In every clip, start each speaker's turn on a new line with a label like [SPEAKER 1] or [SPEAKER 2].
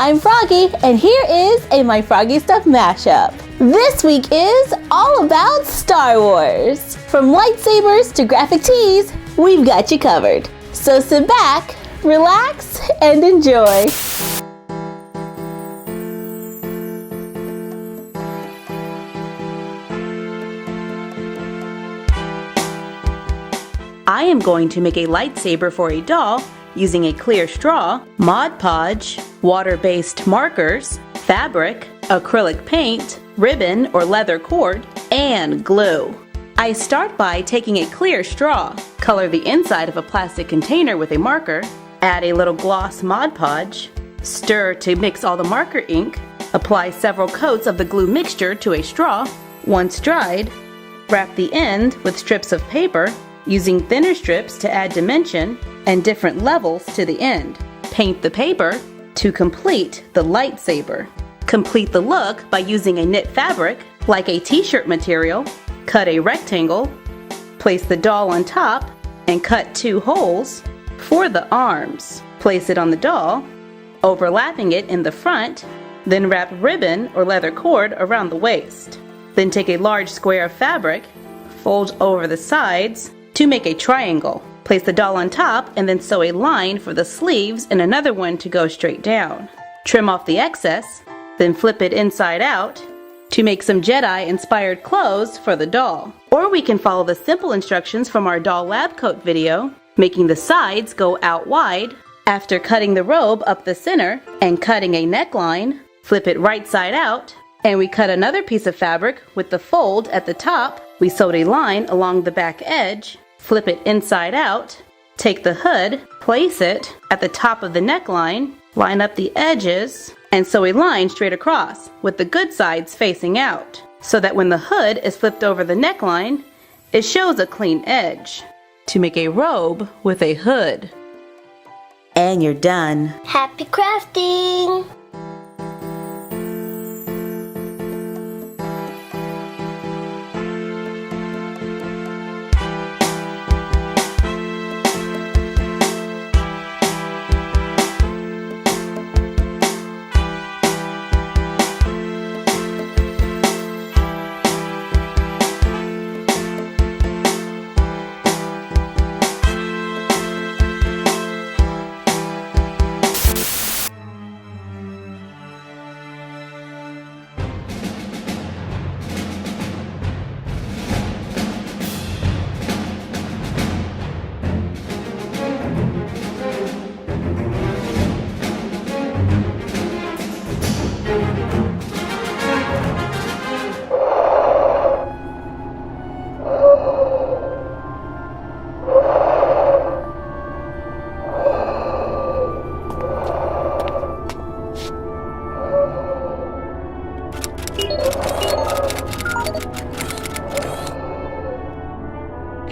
[SPEAKER 1] I'm Froggy, and here is a My Froggy Stuff mashup. This week is all about Star Wars. From lightsabers to graphic tees, we've got you covered. So sit back, relax, and enjoy. I am going to make a lightsaber for a doll using a clear straw, Mod Podge, water-based markers, fabric, acrylic paint, ribbon or leather cord, and glue. I start by taking a clear straw, color the inside of a plastic container with a marker, add a little gloss Mod Podge, stir to mix all the marker ink, apply several coats of the glue mixture to a straw. Once dried, wrap the end with strips of paper, using thinner strips to add dimension and different levels to the end. Paint the paper to complete the lightsaber. Complete the look by using a knit fabric, like a t-shirt material. Cut a rectangle, place the doll on top, and cut 2 holes for the arms. Place it on the doll, overlapping it in the front, then wrap ribbon or leather cord around the waist. Then take a large square of fabric, fold over the sides to make a triangle. Place the doll on top and then sew a line for the sleeves and another one to go straight down. Trim off the excess, then flip it inside out to make some Jedi-inspired clothes for the doll. Or we can follow the simple instructions from our doll lab coat video, making the sides go out wide. After cutting the robe up the center and cutting a neckline, flip it right side out, and we cut another piece of fabric with the fold at the top. We sewed a line along the back edge, flip it inside out, take the hood, place it at the top of the neckline, line up the edges, and sew a line straight across with the good sides facing out, so that when the hood is flipped over the neckline, it shows a clean edge. To make a robe with a hood. And you're done.
[SPEAKER 2] Happy crafting!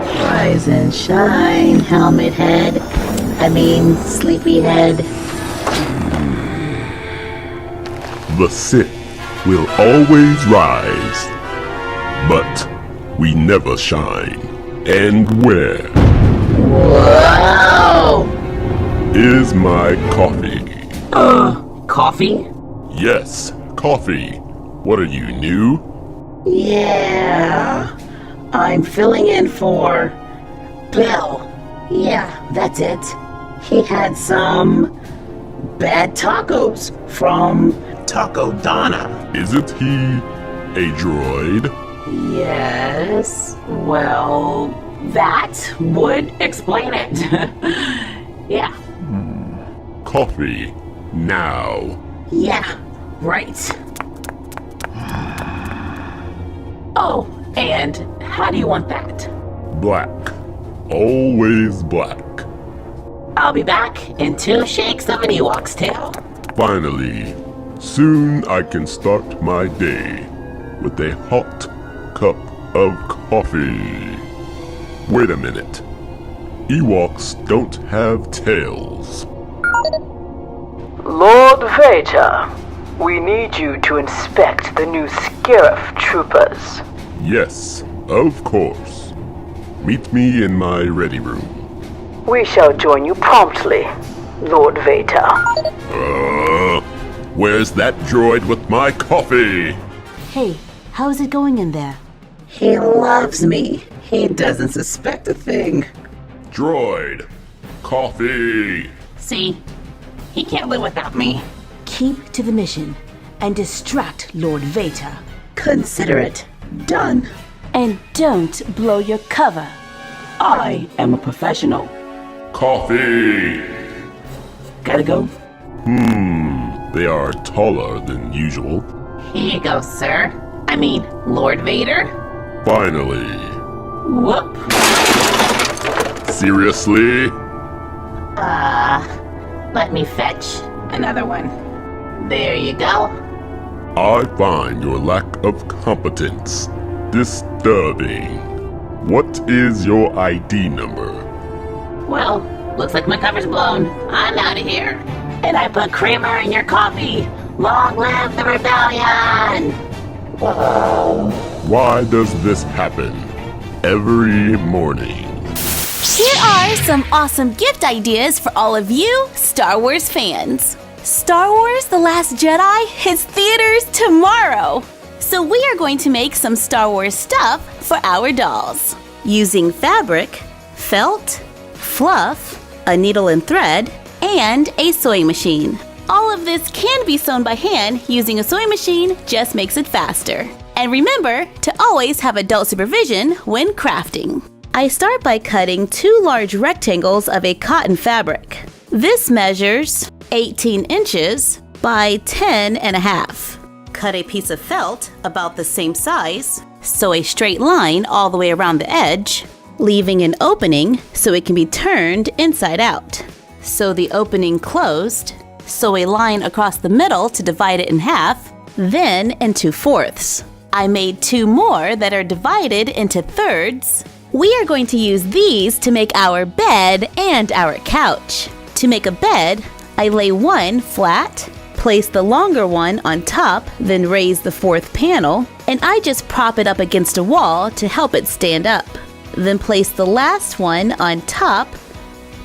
[SPEAKER 3] Rise and shine, helmet head. Sleepyhead.
[SPEAKER 4] The Sith will always rise, but we never shine. And where
[SPEAKER 3] Whoa!
[SPEAKER 4] is my coffee?
[SPEAKER 3] Coffee?
[SPEAKER 4] Yes, coffee. What are you, new?
[SPEAKER 3] Yeah. I'm filling in for Bill. Yeah, that's it. He had some bad tacos from Taco Donna.
[SPEAKER 4] Isn't he a droid?
[SPEAKER 3] Yes, well, that would explain it. Yeah.
[SPEAKER 4] Coffee, now.
[SPEAKER 3] Yeah, right. Oh, and how do you want that?
[SPEAKER 4] Black. Always black.
[SPEAKER 3] I'll be back in 2 shakes of an Ewok's tail.
[SPEAKER 4] Finally, soon I can start my day with a hot cup of coffee. Wait a minute. Ewoks don't have tails.
[SPEAKER 5] Lord Vader, we need you to inspect the new Scarif troopers.
[SPEAKER 4] Yes, of course. Meet me in my ready room.
[SPEAKER 5] We shall join you promptly, Lord Vader.
[SPEAKER 4] Where's that droid with my coffee?
[SPEAKER 1] Hey, how's it going in there?
[SPEAKER 3] He loves me. He doesn't suspect a thing.
[SPEAKER 4] Droid, coffee.
[SPEAKER 3] See? He can't live without me.
[SPEAKER 1] Keep to the mission and distract Lord Vader.
[SPEAKER 3] Consider it done.
[SPEAKER 1] And don't blow your cover.
[SPEAKER 3] I am a professional.
[SPEAKER 4] Coffee.
[SPEAKER 3] Gotta go.
[SPEAKER 4] They are taller than usual.
[SPEAKER 3] Here you go, sir. I mean, Lord Vader.
[SPEAKER 4] Finally.
[SPEAKER 3] Whoop.
[SPEAKER 4] Seriously?
[SPEAKER 3] Let me fetch another one. There you go.
[SPEAKER 4] I find your lack of competence disturbing. What is your ID number?
[SPEAKER 3] Well, looks like my cover's blown. I'm out of here. And I put creamer in your coffee. Long live the rebellion!
[SPEAKER 4] Why does this happen every morning?
[SPEAKER 1] Here are some awesome gift ideas for all of you Star Wars fans. Star Wars The Last Jedi hits theaters tomorrow. So we are going to make some Star Wars stuff for our dolls. Using fabric, felt, fluff, a needle and thread, and a sewing machine. All of this can be sewn by hand using a sewing machine, just makes it faster. And remember to always have adult supervision when crafting. I start by cutting 2 large rectangles of a cotton fabric. This measures 18 inches by 10.5. Cut a piece of felt about the same size, sew a straight line all the way around the edge, leaving an opening so it can be turned inside out. Sew the opening closed, sew a line across the middle to divide it in half, then into fourths. I made 2 more that are divided into thirds. We are going to use these to make our bed and our couch. To make a bed, I lay one flat, place the longer one on top, then raise the 4th panel, and I just prop it up against a wall to help it stand up. Then place the last one on top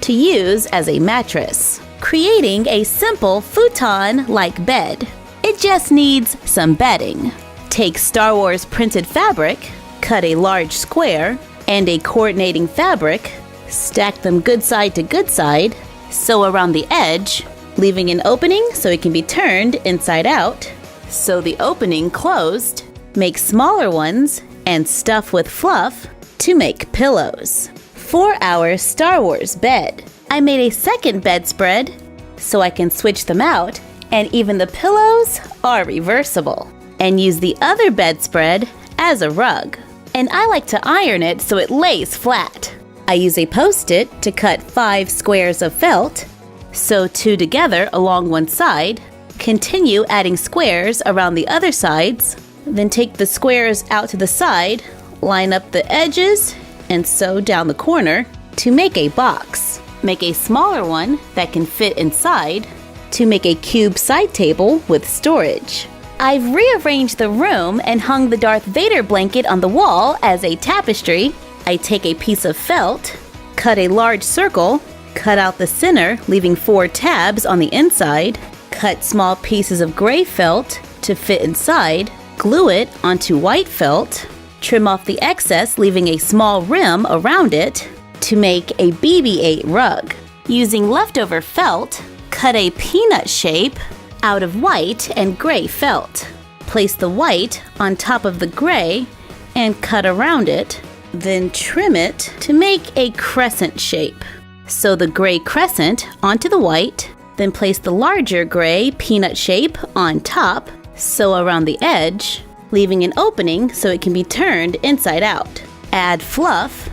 [SPEAKER 1] to use as a mattress, creating a simple futon-like bed. It just needs some bedding. Take Star Wars printed fabric, cut a large square, and a coordinating fabric, stack them good side to good side, sew around the edge, leaving an opening so it can be turned inside out, sew the opening closed, make smaller ones, and stuff with fluff to make pillows. For our Star Wars bed, I made a second bedspread so I can switch them out, and even the pillows are reversible, and use the other bedspread as a rug. And I like to iron it so it lays flat. I use a Post-it to cut 5 squares of felt, sew 2 together along one side, continue adding squares around the other sides, then take the squares out to the side, line up the edges, and sew down the corner to make a box. Make a smaller one that can fit inside to make a cube side table with storage. I've rearranged the room and hung the Darth Vader blanket on the wall as a tapestry. I take a piece of felt, cut a large circle, cut out the center, leaving 4 tabs on the inside, cut small pieces of gray felt to fit inside, glue it onto white felt, trim off the excess, leaving a small rim around it to make a BB-8 rug. Using leftover felt, cut a peanut shape out of white and gray felt. Place the white on top of the gray and cut around it, then trim it to make a crescent shape. Sew the gray crescent onto the white, then place the larger gray peanut shape on top, sew around the edge, leaving an opening so it can be turned inside out. Add fluff,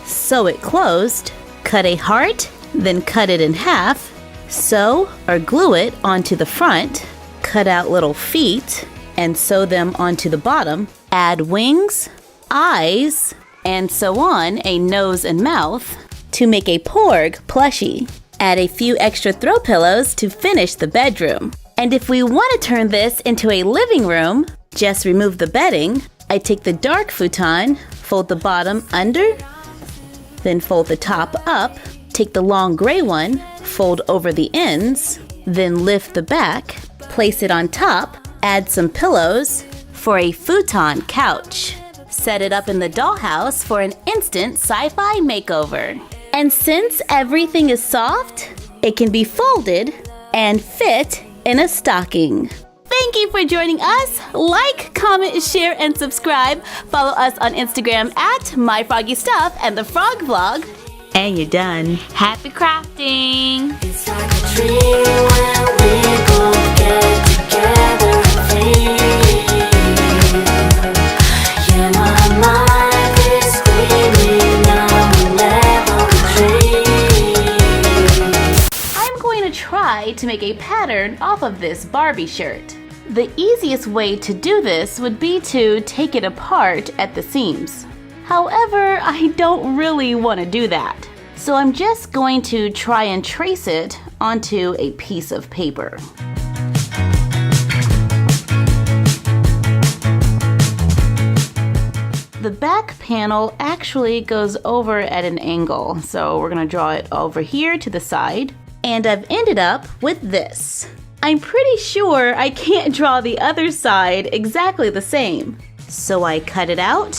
[SPEAKER 1] sew it closed, cut a heart, then cut it in half, sew or glue it onto the front, cut out little feet, and sew them onto the bottom. Add wings, eyes, and sew on a nose and mouth to make a Porg plushie. Add a few extra throw pillows to finish the bedroom. And if we want to turn this into a living room, just remove the bedding. I take the dark futon, fold the bottom under, then fold the top up, take the long gray one, fold over the ends, then lift the back, Place it on top, add some pillows for a futon couch. Set it up in the dollhouse for an instant sci-fi makeover. And since everything is soft, it can be folded and fit in a stocking. Thank you for joining us. Like, comment, share, and subscribe. Follow us on Instagram at MyFroggyStuff and The Frog Vlog. And you're done. Happy crafting!
[SPEAKER 2] It's like a dream when we both get together and feel. Yeah, my mind is screaming now we'll never retreat.
[SPEAKER 1] I'm going to try to make a pattern off of this Barbie shirt. The easiest way to do this would be to take it apart at the seams. However, I don't really want to do that. So I'm just going to try and trace it onto a piece of paper. The back panel actually goes over at an angle, so we're going to draw it over here to the side. And I've ended up with this. I'm pretty sure I can't draw the other side exactly the same. So I cut it out,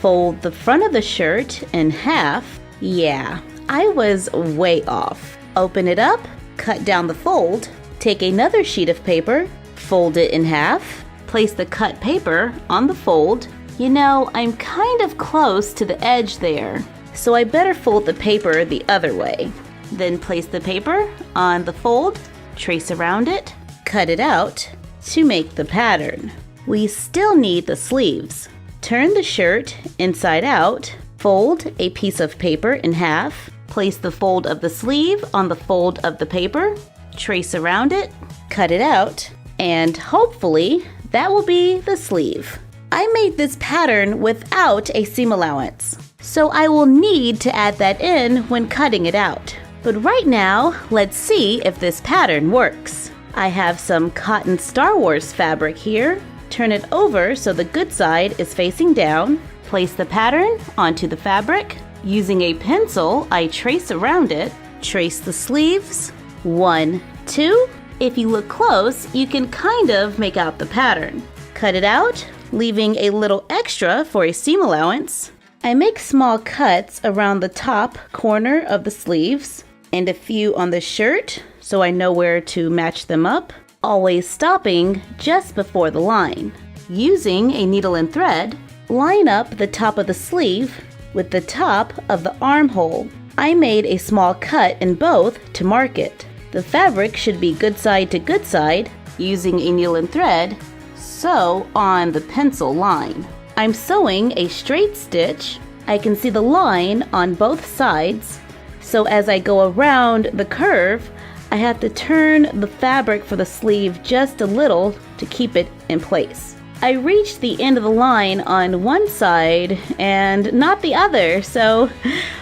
[SPEAKER 1] fold the front of the shirt in half. Yeah, I was way off. Open it up, cut down the fold, take another sheet of paper, fold it in half, place the cut paper on the fold. You know, I'm kind of close to the edge there, so I better fold the paper the other way. Then place the paper on the fold, trace around it, cut it out to make the pattern. We still need the sleeves. Turn the shirt inside out, fold a piece of paper in half, place the fold of the sleeve on the fold of the paper, trace around it, cut it out, and hopefully that will be the sleeve. I made this pattern without a seam allowance, so I will need to add that in when cutting it out. But right now, let's see if this pattern works. I have some cotton Star Wars fabric here. Turn it over so the good side is facing down. Place the pattern onto the fabric. Using a pencil, I trace around it. Trace the sleeves. 1, 2. If you look close, you can kind of make out the pattern. Cut it out, leaving a little extra for a seam allowance. I make small cuts around the top corner of the sleeves and a few on the shirt so I know where to match them up, always stopping just before the line. Using a needle and thread, line up the top of the sleeve with the top of the armhole. I made a small cut in both to mark it. The fabric should be good side to good side. Using a needle and thread, sew on the pencil line. I'm sewing a straight stitch. I can see the line on both sides, so as I go around the curve, I have to turn the fabric for the sleeve just a little to keep it in place. I reached the end of the line on one side and not the other, so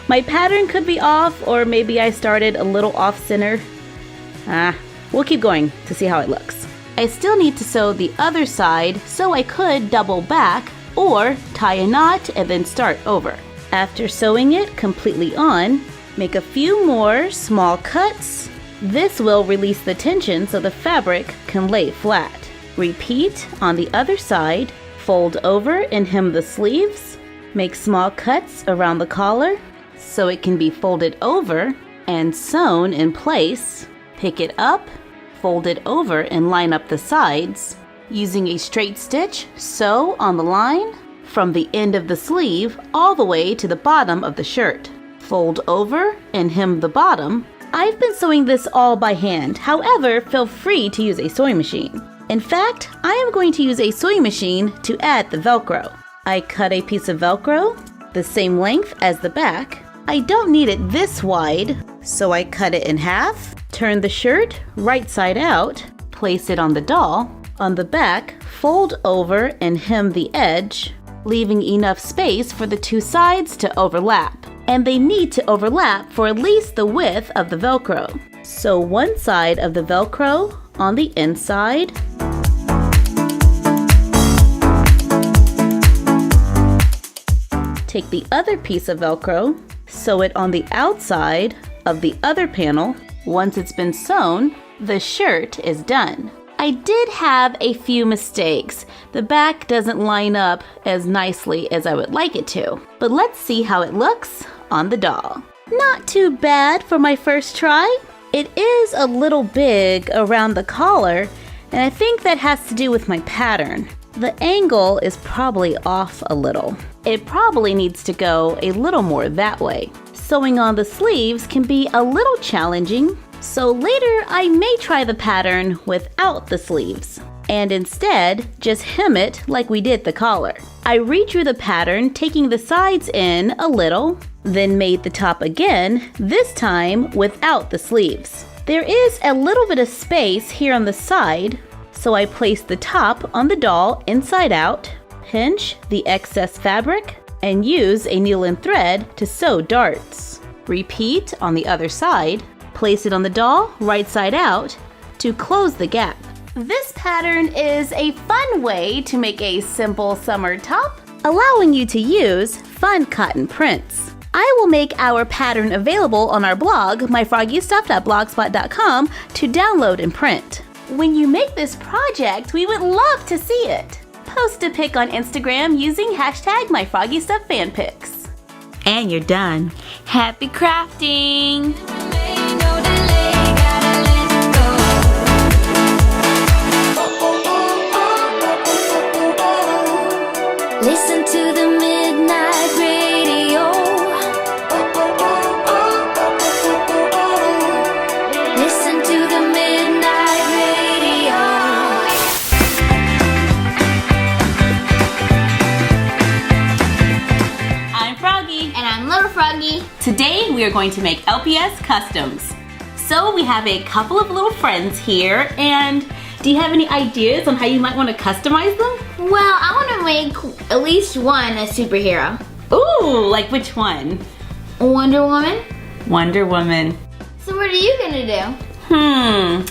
[SPEAKER 1] my pattern could be off, or maybe I started a little off center. We'll keep going to see how it looks. I still need to sew the other side, so I could double back or tie a knot and then start over. After sewing it completely on, make a few more small cuts. This will release the tension so the fabric can lay flat. Repeat on the other side, fold over and hem the sleeves. Make small cuts around the collar so it can be folded over and sewn in place. Pick it up, fold it over and line up the sides. Using a straight stitch, sew on the line from the end of the sleeve all the way to the bottom of the shirt. Fold over and hem the bottom. I've been sewing this all by hand, however, feel free to use a sewing machine. In fact, I am going to use a sewing machine to add the velcro. I cut a piece of velcro, the same length as the back. I don't need it this wide, so I cut it in half. Turn the shirt right side out, place it on the doll. On the back, fold over and hem the edge, leaving enough space for the two sides to overlap. And they need to overlap for at least the width of the Velcro. Sew one side of the Velcro on the inside. Take the other piece of Velcro, sew it on the outside of the other panel. Once it's been sewn, the shirt is done. I did have a few mistakes. The back doesn't line up as nicely as I would like it to. But let's see how it looks on the doll. Not too bad for my first try. It is a little big around the collar, and I think that has to do with my pattern. The angle is probably off a little. It probably needs to go a little more that way. Sewing on the sleeves can be a little challenging, so later I may try the pattern without the sleeves, and instead just hem it like we did the collar. I redrew the pattern, taking the sides in a little, then made the top again, this time without the sleeves. There is a little bit of space here on the side, so I placed the top on the doll inside out, pinch the excess fabric, and use a needle and thread to sew darts. Repeat on the other side, place it on the doll right side out to close the gap. This pattern is a fun way to make a simple summer top, allowing you to use fun cotton prints. I will make our pattern available on our blog, myfroggystuff.blogspot.com, to download and print. When you make this project, we would love to see it. Post a pic on Instagram using hashtag myfroggystufffanpics. And you're done. Happy crafting!
[SPEAKER 2] Listen to the midnight radio. Listen to the midnight radio.
[SPEAKER 1] I'm Froggy.
[SPEAKER 6] And I'm Little Froggy.
[SPEAKER 1] Today we are going to make LPS customs. So we have a couple of little friends here, and do you have any ideas on how you might want to customize them?
[SPEAKER 6] Well, I want to make at least one a superhero.
[SPEAKER 1] Ooh, like which one?
[SPEAKER 6] Wonder Woman.
[SPEAKER 1] Wonder Woman.
[SPEAKER 6] So what are you gonna do?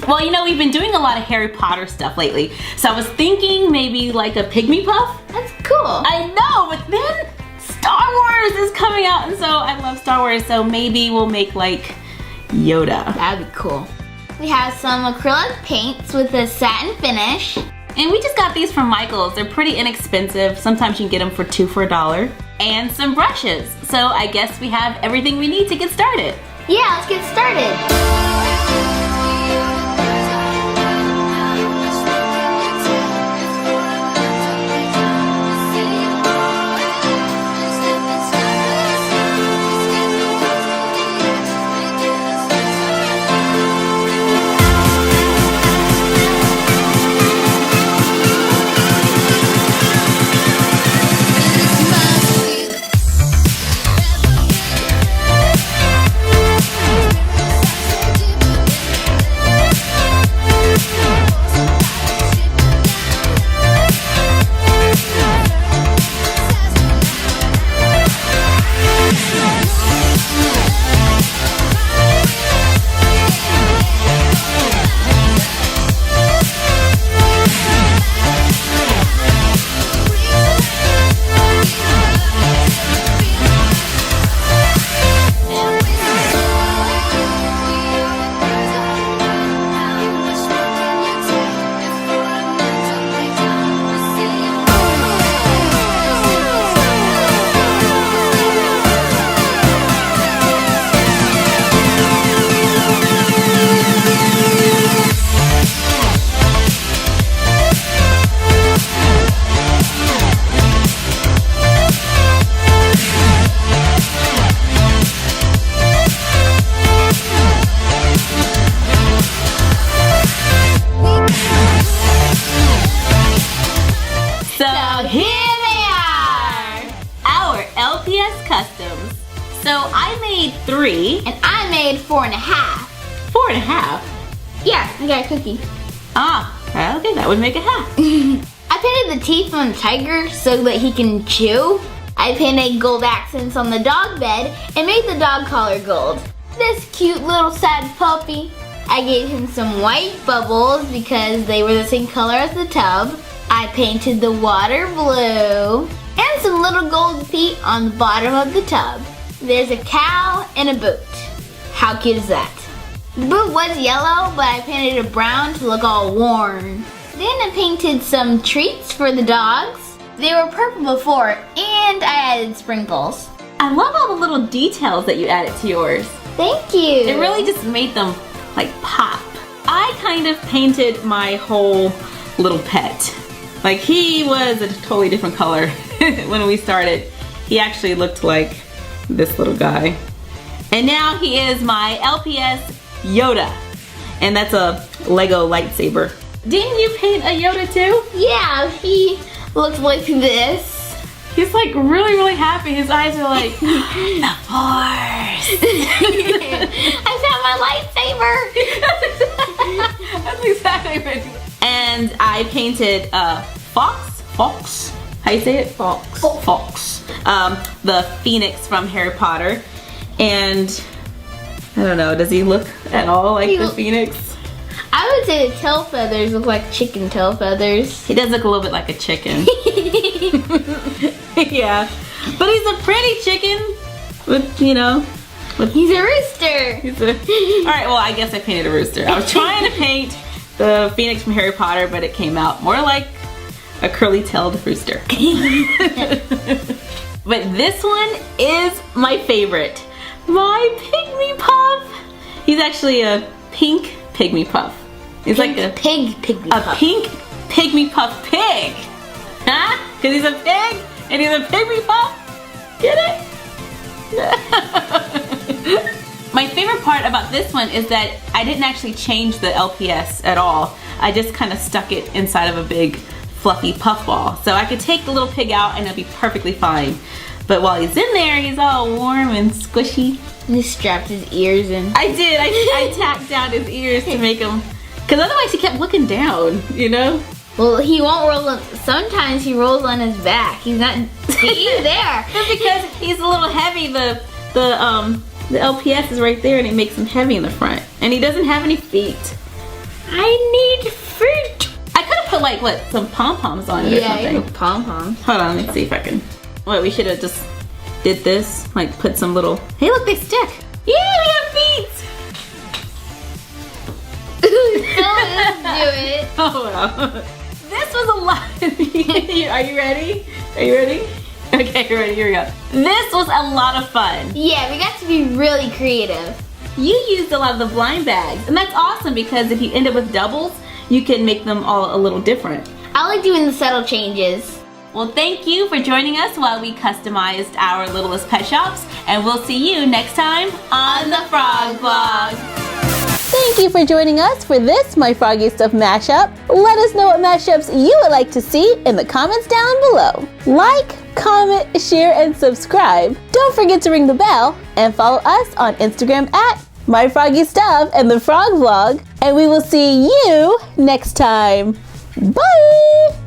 [SPEAKER 1] Well, you know, we've been doing a lot of Harry Potter stuff lately, so I was thinking maybe like a pygmy puff.
[SPEAKER 6] That's cool.
[SPEAKER 1] I know, but then Star Wars is coming out, and so I love Star Wars, so maybe we'll make like Yoda.
[SPEAKER 6] That'd be cool. We have some acrylic paints with a satin finish.
[SPEAKER 1] And we just got these from Michael's. They're pretty inexpensive. Sometimes you can get them for $2 for $1. And some brushes. So I guess we have everything we need to get started.
[SPEAKER 6] Yeah, let's get started.
[SPEAKER 1] customs. So I made 3.
[SPEAKER 6] And I made 4.5.
[SPEAKER 1] 4.5?
[SPEAKER 6] Yeah, I got a cookie.
[SPEAKER 1] Ah, okay, that would make a half.
[SPEAKER 6] I painted the teeth on the tiger so that he can chew. I painted gold accents on the dog bed and made the dog collar gold. This cute little sad puppy. I gave him some white bubbles because they were the same color as the tub. I painted the water blue and some little gold feet on the bottom of the tub. There's a cow and a boat. How cute is that? The boot was yellow, but I painted it brown to look all worn. Then I painted some treats for the dogs. They were purple before, and I added sprinkles.
[SPEAKER 1] I love all the little details that you added to yours.
[SPEAKER 6] Thank you.
[SPEAKER 1] It really just made them like pop. I kind of painted my whole little pet. Like he was a totally different color when we started. He actually looked like this little guy. And now he is my LPS Yoda. And that's a Lego lightsaber. Didn't you paint a Yoda too?
[SPEAKER 6] Yeah, he looks like this.
[SPEAKER 1] He's like really happy. His eyes are like, the Force.
[SPEAKER 6] I found my lightsaber.
[SPEAKER 1] That's exactly what. And I painted Fox. How you say it? Fox. The Phoenix from Harry Potter. And I don't know, does he look at all like the Phoenix?
[SPEAKER 6] I would say the tail feathers look like chicken tail feathers.
[SPEAKER 1] He does look a little bit like a chicken. Yeah. But he's a pretty chicken with, you know.
[SPEAKER 6] He's a rooster.
[SPEAKER 1] Alright, well, I guess I painted a rooster. I was trying to paint the Phoenix from Harry Potter, but it came out more like a curly-tailed rooster. But this one is my favorite. My pygmy puff. He's actually a pink pygmy puff. He's like a
[SPEAKER 6] pygmy puff.
[SPEAKER 1] Pink pygmy puff pig. Huh? Because he's a pig and he's a pygmy puff. Get it? My favorite part about this one is that I didn't actually change the LPS at all. I just kind of stuck it inside of a big fluffy puff ball. So I could take the little pig out and it'll be perfectly fine. But while he's in there, he's all warm and squishy.
[SPEAKER 6] You strapped his ears in.
[SPEAKER 1] I did. I tacked down his ears to make him, because otherwise he kept looking down, you know?
[SPEAKER 6] Well, he won't roll on, sometimes he rolls on his back. He's not, he's there.
[SPEAKER 1] That's because he's a little heavy. The LPS is right there and it makes him heavy in the front. And he doesn't have any feet.
[SPEAKER 6] I need feet.
[SPEAKER 1] I could have put like, what, some pom-poms on it or something.
[SPEAKER 6] Yeah, pom-poms.
[SPEAKER 1] Hold on, let's see if I can. What, we should have just did this, like put some little, hey look, they stick. Yeah, we have feet.
[SPEAKER 6] Let's do it.
[SPEAKER 1] Oh wow. This was a lot. Are you ready? Are you ready? Okay, you're ready, here we go. This was a lot of fun.
[SPEAKER 6] Yeah, we got to be really creative.
[SPEAKER 1] You used a lot of the blind bags, and that's awesome because if you end up with doubles, you can make them all a little different.
[SPEAKER 6] I like doing the subtle changes.
[SPEAKER 1] Well, thank you for joining us while we customized our littlest pet shops, and we'll see you next time on the Frog Vlog. Thank you for joining us for this My Froggy Stuff mashup. Let us know what mashups you would like to see in the comments down below. Like, comment, share, and subscribe. Don't forget to ring the bell and follow us on Instagram at My Froggy Stuff and the Frog Vlog. And we will see you next time. Bye!